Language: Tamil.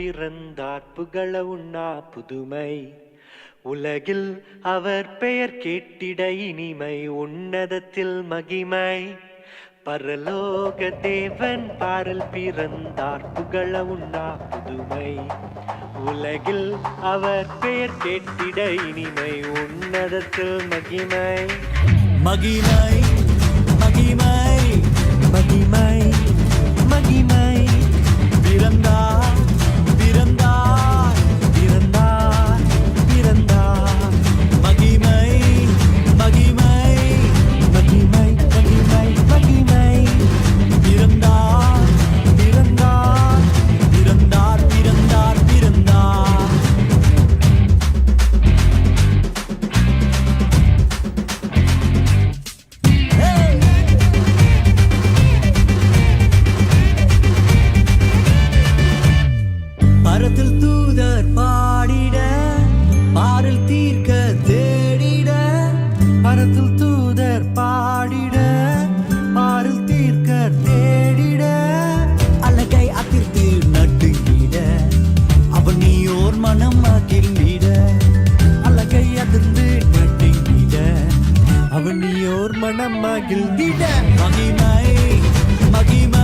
பிறந்தார் புகழ உண்ணா புதுமை உலகில் அவர் பெயர் கேட்டிட இனிமை உன்னதத்தில் மகிமை பரலோக தேவன் பாரல் பிறந்தார் புகழ உண்ணா புதுமை உலகில் அவர் பெயர் கேட்டிட இனிமை உன்னதத்தில் மகிமை மகிமை மகிமை மகிமை மகிமை பிறந்தார் பிறந்தார் பிறந்தார் பிறந்தார் மகிமை மகிமை மகிமை மகிமை மகிமை பிறந்தார் பிறந்தார் பிறந்தார் பிறந்தார் பிறந்தார் பரத்தில் தூதர் பாடிட பாரில் தீர்க்க தேடிட பரத்தில் தூதர் பாடிட பாரில் தீர்க்க தேடிட அழகை அதிர்த்து நட்டுங்கிட அவன் நீயோர் மனம் அகிழ்ந்திட அழகை அதிர்ந்து நட்டுங்கிட அவனியோர் மனம் மகிழ்ந்திட மகிமை மகிமை